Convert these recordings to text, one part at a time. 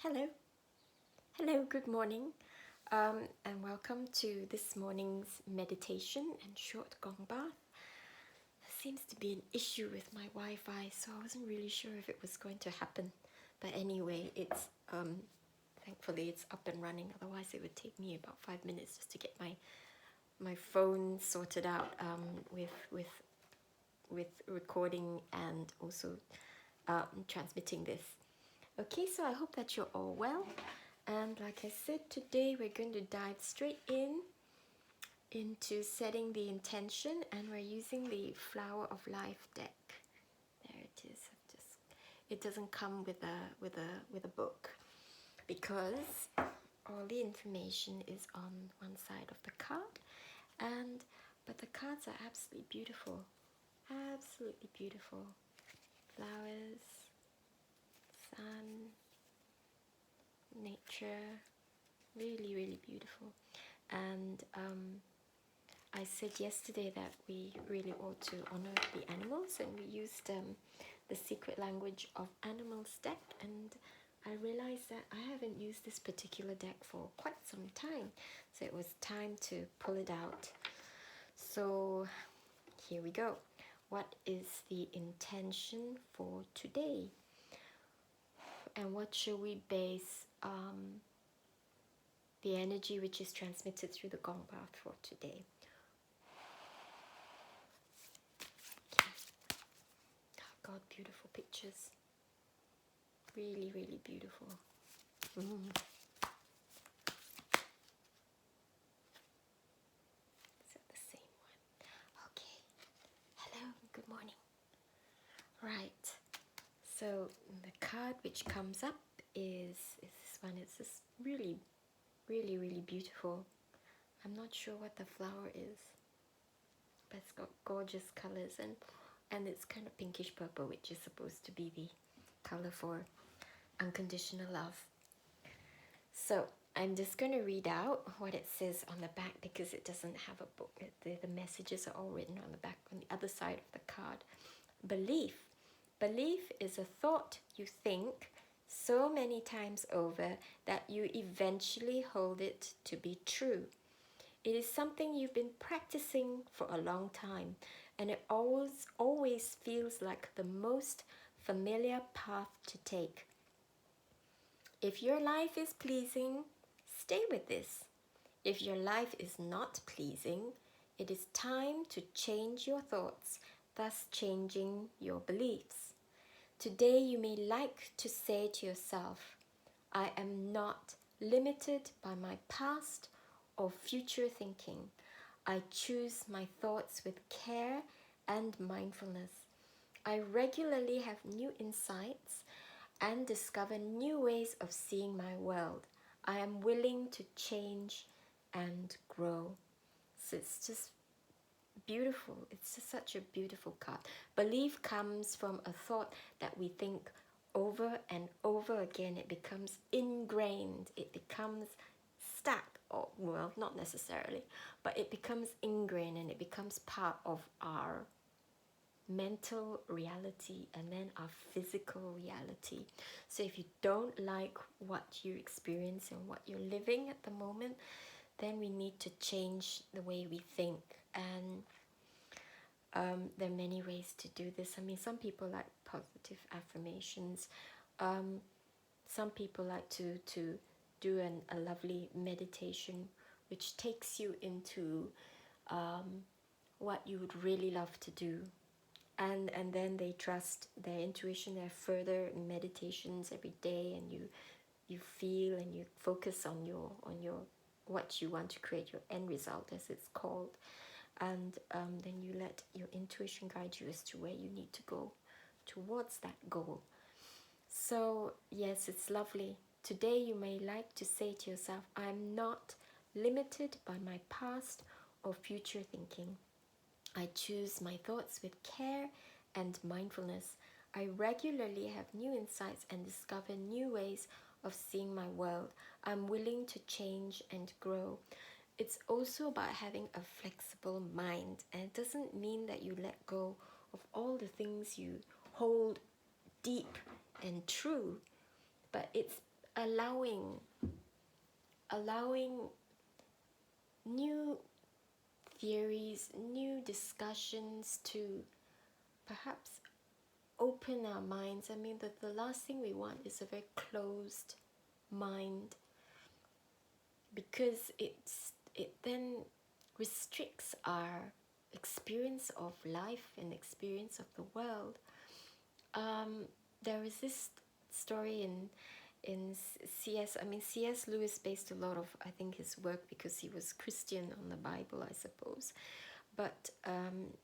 Hello, good morning, and welcome to this morning's meditation and short gong bath. There seems to be an issue with my Wi-Fi, so I wasn't really sure if it was going to happen. But anyway, it's thankfully it's up and running. Otherwise, it would take me about 5 minutes just to get my phone sorted out with recording and also transmitting this. Okay, so I hope that you're all well. And like I said, today we're going to dive straight into setting the intention, and we're using the Flower of Life deck. There it is. It doesn't come with a book because all the information is on one side of the card, but the cards are absolutely beautiful. Absolutely beautiful. Flowers, sun, nature, really, really beautiful. And I said yesterday that we really ought to honor the animals, and we used the Secret Language of Animals deck, and I realized that I haven't used this particular deck for quite some time, so it was time to pull it out. So here we go. What is the intention for today? And what should we base the energy which is transmitted through the gong bath for today? Oh God, beautiful pictures. Really, really beautiful. Is that the same one? Okay. Hello, good morning. Right. So the card which comes up is this one. It's just really, really, really beautiful. I'm not sure what the flower is, but it's got gorgeous colors, and it's kind of pinkish purple, which is supposed to be the color for unconditional love. So I'm just going to read out what it says on the back, because it doesn't have a book. The messages are all written on the back, on the other side of the card. Belief. Belief is a thought you think so many times over that you eventually hold it to be true. It is something you've been practicing for a long time, and it always feels like the most familiar path to take. If your life is pleasing, stay with this. If your life is not pleasing, it is time to change your thoughts, thus changing your beliefs. Today you may like to say to yourself, I am not limited by my past or future thinking. I choose my thoughts with care and mindfulness. I regularly have new insights and discover new ways of seeing my world. I am willing to change and grow. So it's just beautiful. It's just such a beautiful card. Belief comes from a thought that we think over and over again. It becomes ingrained. It becomes stuck. Or, well, not necessarily, but it becomes ingrained, and it becomes part of our mental reality and then our physical reality. So if you don't like what you experience and what you're living at the moment, then we need to change the way we think. And there are many ways to do this. I mean, some people like positive affirmations. Some people like to do a lovely meditation which takes you into what you would really love to do. And then they trust their intuition. There are further meditations every day, and you feel and you focus on your what you want to create, your end result as it's called. And then you let your intuition guide you as to where you need to go towards that goal. So yes, it's lovely. Today you may like to say to yourself, I'm not limited by my past or future thinking. I choose my thoughts with care and mindfulness. I regularly have new insights and discover new ways of seeing my world. I'm willing to change and grow. It's also about having a flexible mind, and it doesn't mean that you let go of all the things you hold deep and true, but it's allowing new theories, new discussions to perhaps open our minds. I mean, the last thing we want is a very closed mind, because it then restricts our experience of life and experience of the world. There is this story in C.S. Lewis based a lot of, I think, his work, because he was Christian, on the Bible, I suppose. But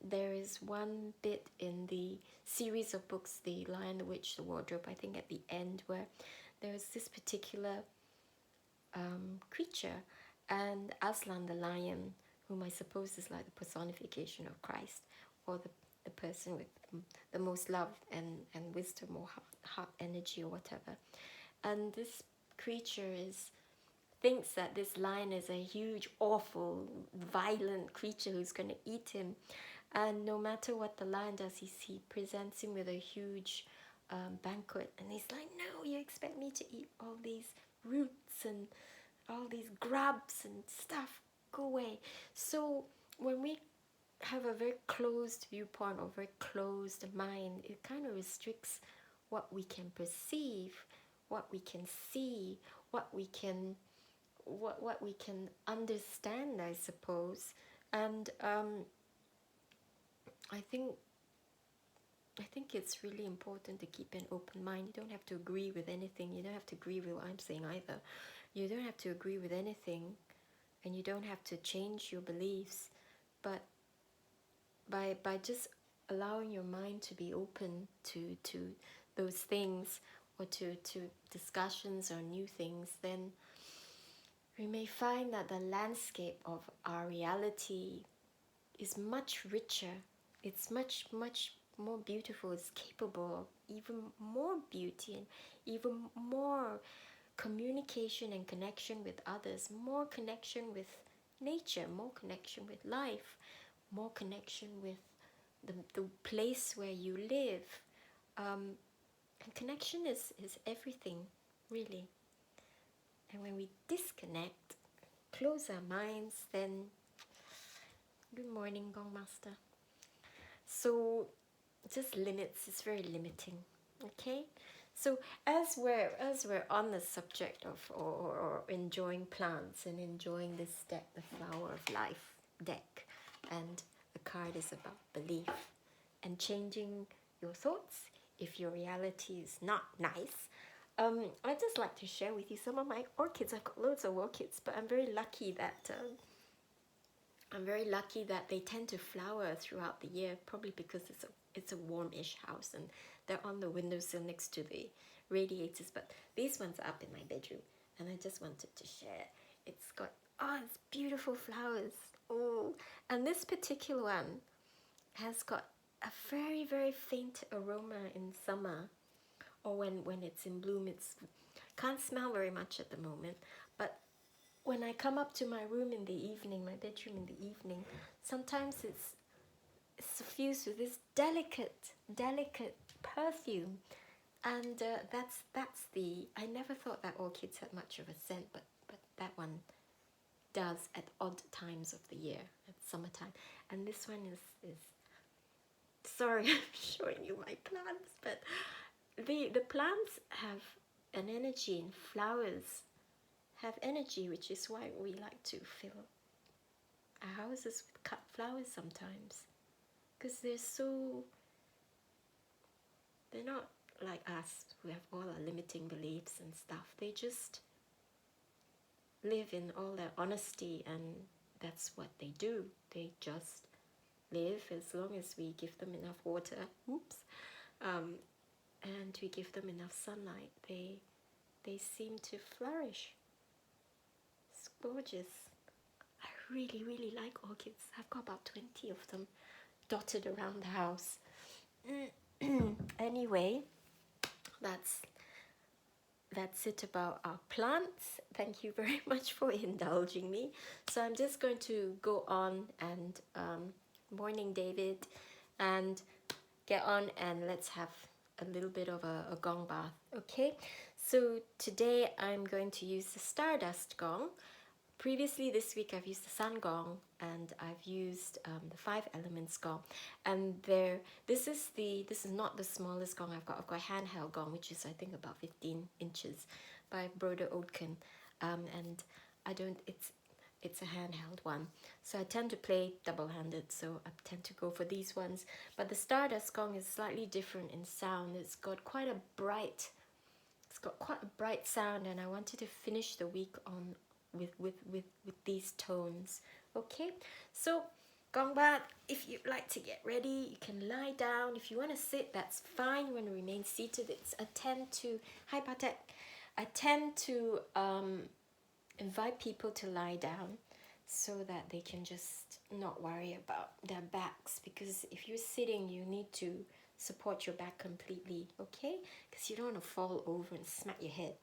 there is one bit in the series of books, The Lion, the Witch, the Wardrobe, I think at the end, where there is this particular creature, and Aslan the lion, whom I suppose is like the personification of Christ, or the person with the most love and wisdom, or heart energy, or whatever. And this creature thinks that this lion is a huge, awful, violent creature who's going to eat him. And no matter what the lion does, he presents him with a huge banquet. And he's like, no, you expect me to eat all these roots and all these grubs and stuff? Go away. So when we have a very closed viewpoint or very closed mind, it kind of restricts what we can perceive, what we can see, what we can understand, I suppose. And I think it's really important to keep an open mind. You don't have to agree with anything. You don't have to agree with what I'm saying either. You don't have to agree with anything, and you don't have to change your beliefs. But by just allowing your mind to be open to those things, or to discussions or new things, then we may find that the landscape of our reality is much richer. It's much more beautiful. It's capable of even more beauty and even more communication and connection with others, more connection with nature, more connection with life, more connection with the place where you live. And connection is everything, really. And when we disconnect, close our minds, then good morning, Gong Master. So just limits, it's very limiting. Okay? So as we're on the subject of or enjoying plants and enjoying this deck, the Flower of Life deck, and the card is about belief and changing your thoughts if your reality is not nice. I'd just like to share with you some of my orchids. I've got loads of orchids, but I'm very lucky that they tend to flower throughout the year, probably because it's a warmish house and they're on the windowsill next to the radiators. But these ones are up in my bedroom, and I just wanted to share. It's beautiful flowers. Oh, and this particular one has got a very, very faint aroma in summer, or when it's in bloom. It's can't smell very much at the moment, but when I come up to my room in the evening, my bedroom in the evening, sometimes it's suffused with this delicate perfume, and that's the. I never thought that orchids had much of a scent, but that one does at odd times of the year, at summertime. And this one is sorry, I'm showing you my plants, but the plants have an energy, and flowers have energy, which is why we like to fill our houses with cut flowers sometimes, because they're not like us who have all our limiting beliefs and stuff. They just live in all their honesty, and that's what they do. They just live as long as we give them enough water. And we give them enough sunlight. They seem to flourish. It's gorgeous. I really, really like orchids. I've got about 20 of them dotted around the house. Anyway, that's it about our plants. Thank you very much for indulging me. So I'm just going to go on and morning, David, and get on and let's have a little bit of a gong bath. Okay, So today I'm going to use the Stardust Gong. Previously this week I've used the Sun Gong and I've used the 5 Elements Gong. And this is not the smallest gong I've got. I've got a handheld gong, which is I think about 15 inches by Broder Oatken. And I don't, it's a handheld one. So I tend to play double-handed, so I tend to go for these ones. But the Stardust Gong is slightly different in sound. It's got quite a bright sound, and I wanted to finish the week on with these tones. Okay, so Gong Bath, if you'd like to get ready, you can lie down. If you want to sit, that's fine. You want to remain seated. I tend to invite people to lie down so that they can just not worry about their backs, because if you're sitting you need to support your back completely, okay? Because you don't want to fall over and smack your head.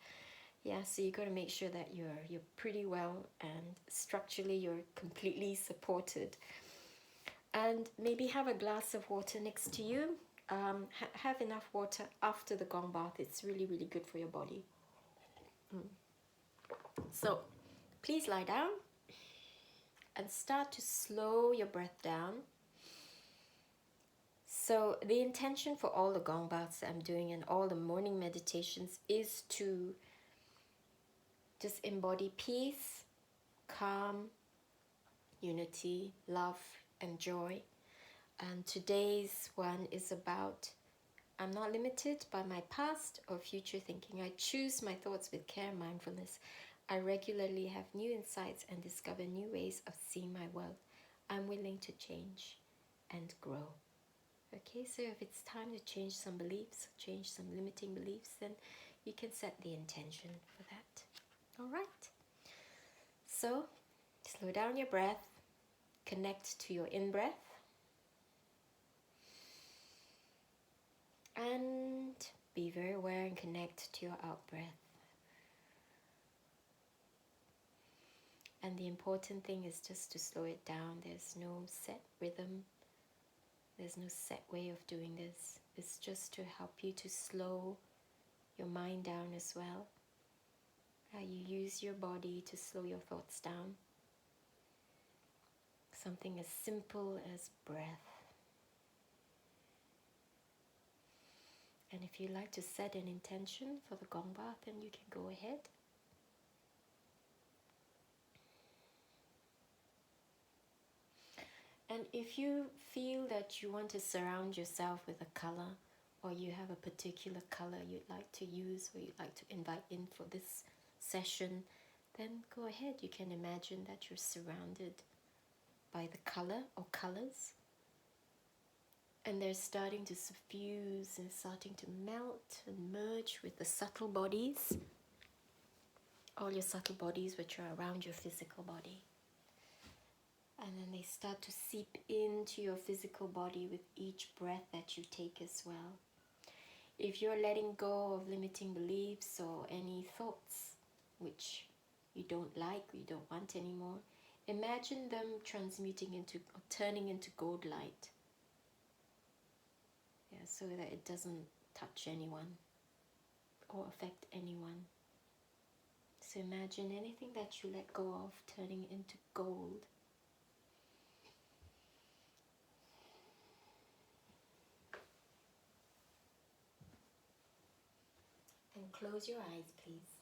Yeah, so you got to make sure that you're pretty well and structurally you're completely supported. And maybe have a glass of water next to you. Have enough water after the Gong Bath. It's really, really good for your body. So please lie down and start to slow your breath down. So the intention for all the Gong Baths that I'm doing and all the morning meditations is to just embody peace, calm, unity, love, and joy. And today's one is about, I'm not limited by my past or future thinking. I choose my thoughts with care and mindfulness. I regularly have new insights and discover new ways of seeing my world. I'm willing to change and grow. Okay, so if it's time to change some beliefs, change some limiting beliefs, then you can set the intention for that. All right. So slow down your breath, connect to your in-breath, and be very aware and connect to your out-breath. And the important thing is just to slow it down. There's no set rhythm. There's no set way of doing this. It's just to help you to slow your mind down as well. How you use your body to slow your thoughts down. Something as simple as breath. And if you like to set an intention for the Gong Bath, then you can go ahead. And if you feel that you want to surround yourself with a color, or you have a particular color you'd like to use or you'd like to invite in for this session, then go ahead. You can imagine that you're surrounded by the color or colors, and they're starting to suffuse and starting to melt and merge with the subtle bodies, all your subtle bodies which are around your physical body. And then they start to seep into your physical body with each breath that you take as well. If you're letting go of limiting beliefs or any thoughts which you don't like, you don't want anymore, imagine them transmuting into, or turning into gold light. Yeah, so that it doesn't touch anyone or affect anyone. So imagine anything that you let go of turning into gold. And close your eyes, please.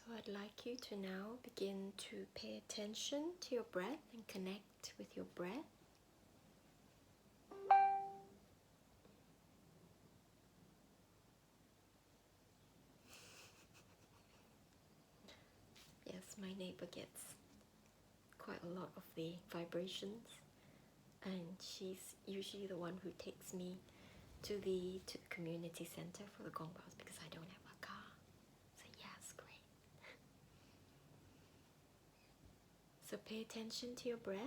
So I'd like you to now begin to pay attention to your breath and connect with your breath. Yes, my neighbor gets quite a lot of the vibrations, and she's usually the one who takes me to the community center for the Gong bars because I don't have a car. So yes, great. So pay attention to your breath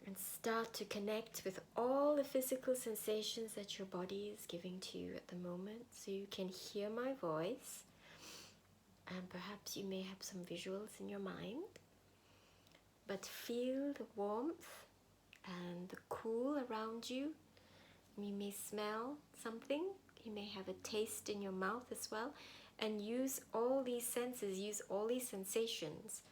and start to connect with all the physical sensations that your body is giving to you at the moment, so you can hear my voice, and perhaps you may have some visuals in your mind, but feel the warmth and the cool around you. You may smell something, you may have a taste in your mouth as well, and use all these senses, use all these sensations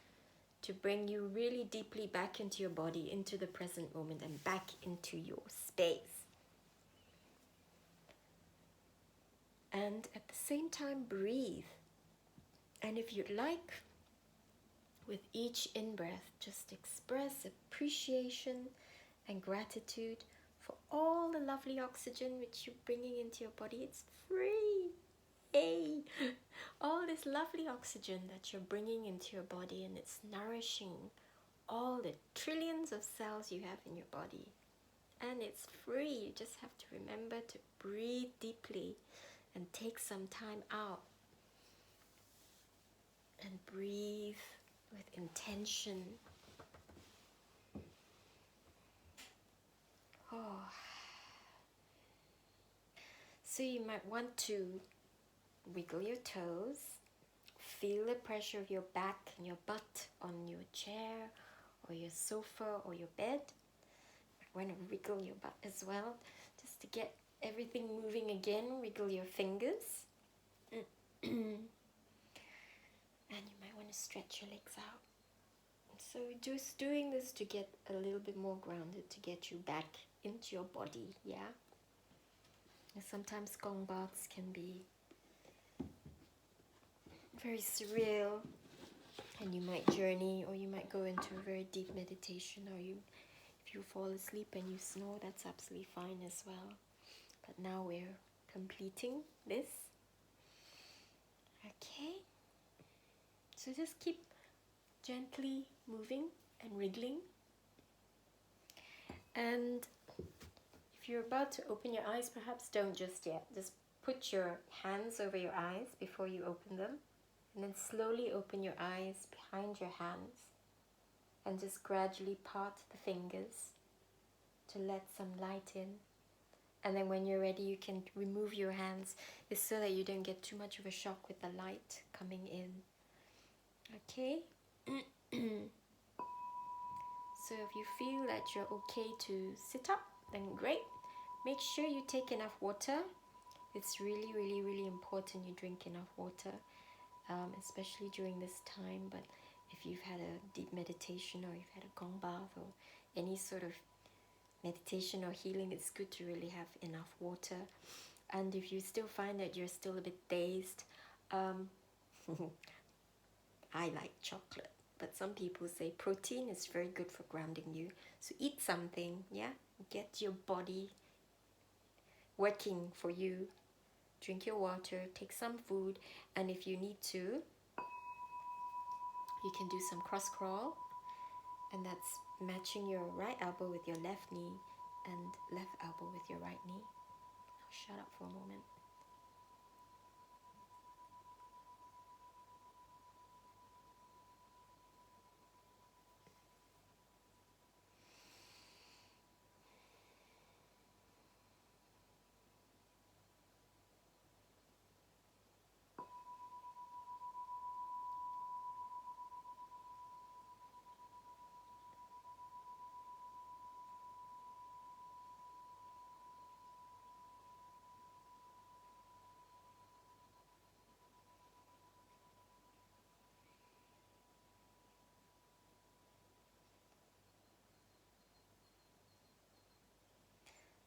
to bring you really deeply back into your body, into the present moment, and back into your space. And at the same time, breathe. And if you'd like, with each in-breath, just express appreciation and gratitude for all the lovely oxygen which you're bringing into your body. It's free. Yay! All this lovely oxygen that you're bringing into your body, and it's nourishing all the trillions of cells you have in your body. And it's free. You just have to remember to breathe deeply and take some time out. And breathe with intention. Oh. So you might want to wiggle your toes. Feel the pressure of your back and your butt on your chair or your sofa or your bed. You want to wiggle your butt as well, just to get everything moving again. Wiggle your fingers. And you might want to stretch your legs out. So just doing this to get a little bit more grounded, to get you back into your body, yeah? And sometimes Gong baths can be very surreal, and you might journey, or you might go into a very deep meditation, or if you fall asleep and you snore, that's absolutely fine as well. But now we're completing this. Okay, so just keep gently moving and wriggling. And if you're about to open your eyes, perhaps don't just yet. Just put your hands over your eyes before you open them, and then slowly open your eyes behind your hands, and just gradually part the fingers to let some light in. And then when you're ready, you can remove your hands. It's so that you don't get too much of a shock with the light coming in. Okay? So if you feel that you're okay to sit up, then great. Make sure you take enough water. It's really, really, really important you drink enough water, especially during this time. But if you've had a deep meditation, or you've had a Gong bath, or any sort of meditation or healing, it's good to really have enough water. And if you still find that you're still a bit dazed, I like chocolate, but some people say protein is very good for grounding you. So eat something, yeah? Get your body working for you. Drink your water, take some food, and if you need to, you can do some cross crawl, and that's matching your right elbow with your left knee and left elbow with your right knee. Now shut up for a moment.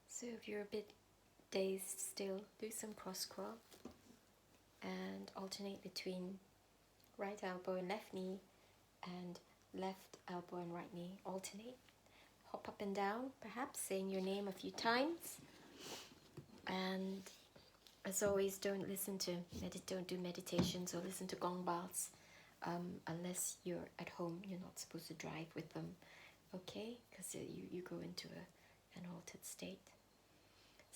So if you're a bit dazed still, do some cross crawl and alternate between right elbow and left knee and left elbow and right knee. Alternate. Hop up and down, perhaps saying your name a few times. And as always, don't do meditations or listen to gong baths unless you're at home. You're not supposed to drive with them, okay? Because you go into an altered state.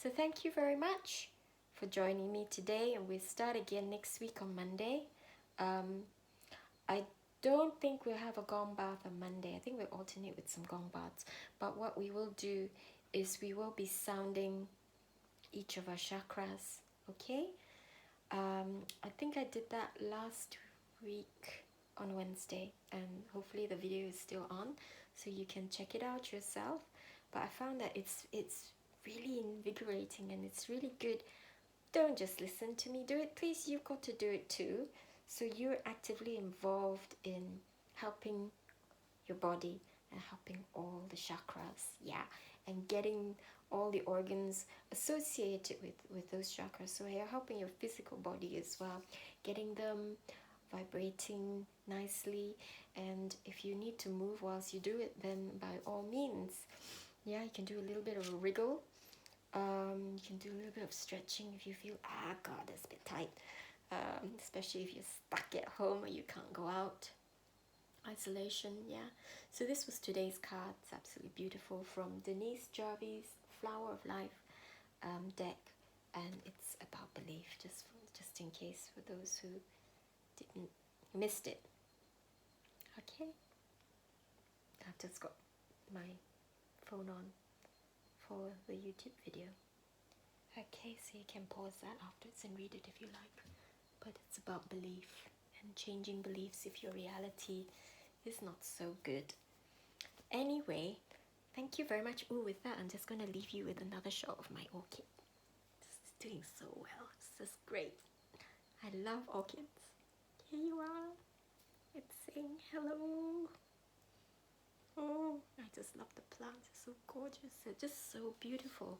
So thank you very much for joining me today, and we'll start again next week on Monday. I don't think we'll have a gong bath on Monday. I think we'll alternate with some gong baths. But what we will do is we will be sounding each of our chakras, okay? I think I did that last week on Wednesday, and hopefully the video is still on, so you can check it out yourself. But I found that it's really invigorating and it's really good. Don't just listen to me do it, please. You've got to do it too. So you're actively involved in helping your body and helping all the chakras, yeah, and getting all the organs associated with those chakras. So you're helping your physical body as well, getting them vibrating nicely. And if you need to move whilst you do it, then by all means, yeah, you can do a little bit of a wriggle. You can do a little bit of stretching if you feel, God, that's a bit tight. Especially if you're stuck at home or you can't go out. Isolation, yeah. So this was today's card. It's absolutely beautiful, from Denise Jarvis' Flower of Life deck, and it's about belief, just in case for those who missed it. Okay, I've just got my phone on for the YouTube video. Okay, so you can pause that afterwards and read it if you like. But it's about belief and changing beliefs if your reality is not so good. Anyway, thank you very much. Ooh, with that, I'm just going to leave you with another shot of my orchid. It's doing so well. It's just great. I love orchids. Here you are. It's saying hello. Oh, I just love the plants. It's so gorgeous. They're just so beautiful.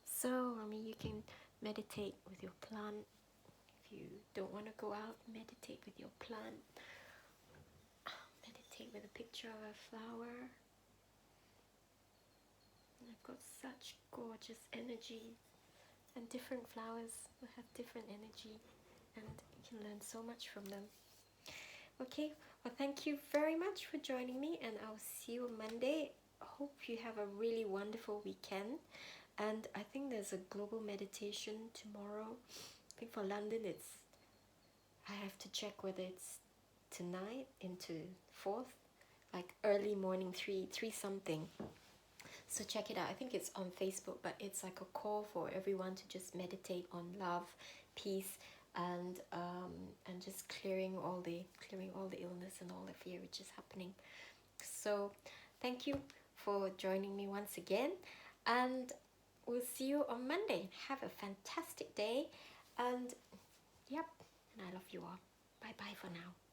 So, you can meditate with your plant. If you don't want to go out, meditate with your plant. Meditate with a picture of a flower. And I've got such gorgeous energy, and different flowers will have different energy, and you can learn so much from them. Okay, well, thank you very much for joining me, and I'll see you on Monday. Hope you have a really wonderful weekend. And I think there's a global meditation tomorrow. I think for London I have to check whether it's tonight into 4th, like early morning, 3 something. So check it out. I think it's on Facebook, but it's like a call for everyone to just meditate on love, peace, and just clearing all the illness and all the fear which is happening. So thank you for joining me once again, and we'll see you on Monday. Have a fantastic day, and yep, and I love you all. Bye bye for now.